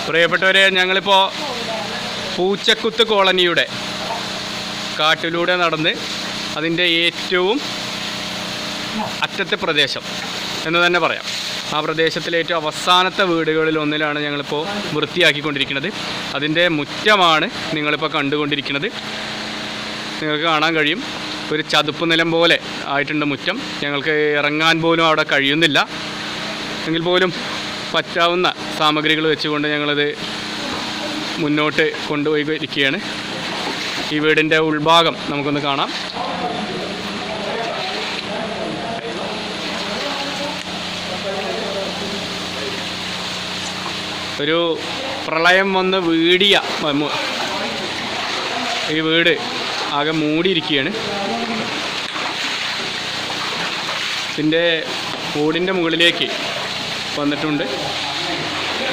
പ്രിയപ്പെട്ടവരെ, ഞങ്ങളിപ്പോൾ പൂച്ചക്കുത്ത് കോളനിയുടെ കാട്ടിലൂടെ നടന്ന് അതിൻ്റെ ഏറ്റവും അറ്റത്തെ പ്രദേശം എന്ന് തന്നെ പറയാം, ആ പ്രദേശത്തിലെ ഏറ്റവും അവസാനത്തെ വീടുകളിൽ ഒന്നിലാണ് ഞങ്ങളിപ്പോൾ വൃത്തിയാക്കിക്കൊണ്ടിരിക്കുന്നത്. അതിൻ്റെ മുറ്റമാണ് നിങ്ങളിപ്പോൾ കണ്ടുകൊണ്ടിരിക്കുന്നത്. നിങ്ങൾക്ക് കാണാൻ കഴിയും, ഒരു ചതുപ്പ് നിലം പോലെ ആയിട്ടുണ്ട് മുറ്റം. ഞങ്ങൾക്ക് ഇറങ്ങാൻ പോലും അവിടെ കഴിയുന്നില്ല. എങ്കിൽ പോലും പറ്റാവുന്ന സാമഗ്രികൾ വെച്ചുകൊണ്ട് ഞങ്ങളത് മുന്നോട്ട് കൊണ്ടുപോയിരിക്കുകയാണ്. ഈ വീടിൻ്റെ ഉൾഭാഗം നമുക്കൊന്ന് കാണാം. ഒരു പ്രളയം വന്ന് വീടിയ ഈ വീട് ആകെ മൂടിയിരിക്കുകയാണ്. ഇതിൻ്റെ ഓടിൻ്റെ മുകളിലേക്ക് വന്നിട്ടുണ്ട്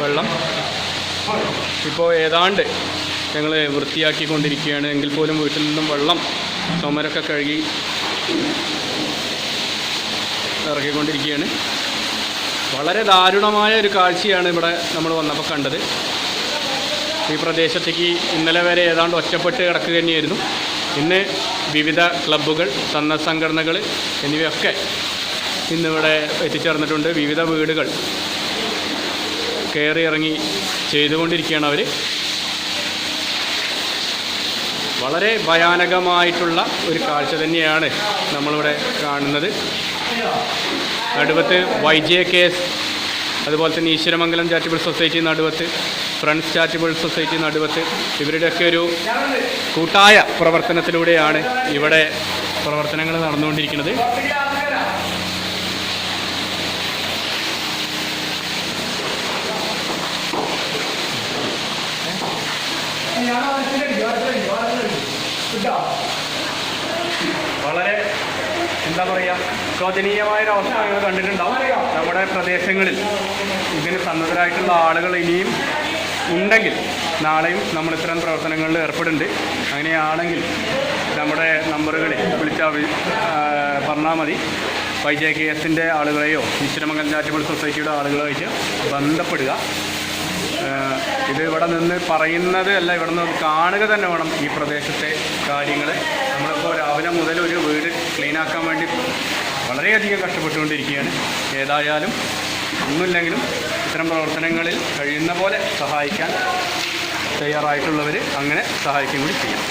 വെള്ളം. ഇപ്പോൾ ഏതാണ്ട് ഞങ്ങൾ വൃത്തിയാക്കിക്കൊണ്ടിരിക്കുകയാണ്. എങ്കിൽ പോലും വീട്ടിൽ നിന്നും വെള്ളം ചുമരൊക്കെ കഴുകി ഇറക്കിക്കൊണ്ടിരിക്കുകയാണ്. വളരെ ദാരുണമായ ഒരു കാഴ്ചയാണ് ഇവിടെ നമ്മൾ വന്നപ്പോൾ കണ്ടത്. ഈ പ്രദേശത്തേക്ക് ഇന്നലെ വരെ ഏതാണ്ട് ഒറ്റപ്പെട്ട് കിടക്കുക തന്നെയായിരുന്നു. ഇന്ന് വിവിധ ക്ലബ്ബുകൾ, സന്നദ്ധ സംഘടനകൾ എന്നിവയൊക്കെ ഇന്നിവിടെ എത്തിച്ചേർന്നിട്ടുണ്ട്. വിവിധ വീടുകൾ കയറി ഇറങ്ങി ചെയ്തുകൊണ്ടിരിക്കുകയാണ് അവർ. വളരെ ഭയാനകമായിട്ടുള്ള ഒരു കാഴ്ച തന്നെയാണ് നമ്മളിവിടെ കാണുന്നത്. നടുവത്ത് YJKS, അതുപോലെ തന്നെ ഈശ്വരമംഗലം ചാരിറ്റബിൾ സൊസൈറ്റി നടുവത്ത്, ഫ്രണ്ട്സ് ചാരിറ്റബിൾ സൊസൈറ്റി നടുവത്ത്, ഇവരുടെയൊക്കെ ഒരു കൂട്ടായ പ്രവർത്തനത്തിലൂടെയാണ് ഇവിടെ പ്രവർത്തനങ്ങൾ നടന്നുകൊണ്ടിരിക്കുന്നത്. വളരെ എന്താ പറയുക, ശോചനീയമായൊരവസ്ഥ നിങ്ങൾ കണ്ടിട്ടുണ്ടാവും. നമ്മുടെ പ്രദേശങ്ങളിൽ ഇതിന് സന്നദ്ധരായിട്ടുള്ള ആളുകൾ ഇനിയും ഉണ്ടെങ്കിൽ നാളെയും നമ്മൾ ഇത്തരം പ്രവർത്തനങ്ങളിൽ ഏർപ്പെടുന്നുണ്ട്. അങ്ങനെയാണെങ്കിൽ നമ്മുടെ നമ്പറുകളിൽ വിളിച്ചാൽ പറഞ്ഞാൽ മതി. YJKSൻ്റെ ആളുകളെയോ ഈശ്വരമംഗലം ചാരിറ്റബിൾ സൊസൈറ്റിയുടെ ആളുകളായിട്ട് ബന്ധപ്പെടുക. ഇത് ഇവിടെ നിന്ന് പറയുന്നത് അല്ല, ഇവിടെ നിന്ന് കാണുക തന്നെ വേണം ഈ പ്രദേശത്തെ കാര്യങ്ങൾ. നമ്മളിപ്പോൾ രാവിലെ മുതൽ ഒരു വീട് ക്ലീനാക്കാൻ വേണ്ടി വളരെയധികം കഷ്ടപ്പെട്ടുകൊണ്ടിരിക്കുകയാണ്. ഏതായാലും ഒന്നുമില്ലെങ്കിലും ഇത്തരം പ്രവർത്തനങ്ങളിൽ കഴിയുന്ന പോലെ സഹായിക്കാൻ തയ്യാറായിട്ടുള്ളവർ അങ്ങനെ സഹായിക്കുകയും കൂടി ചെയ്യാം.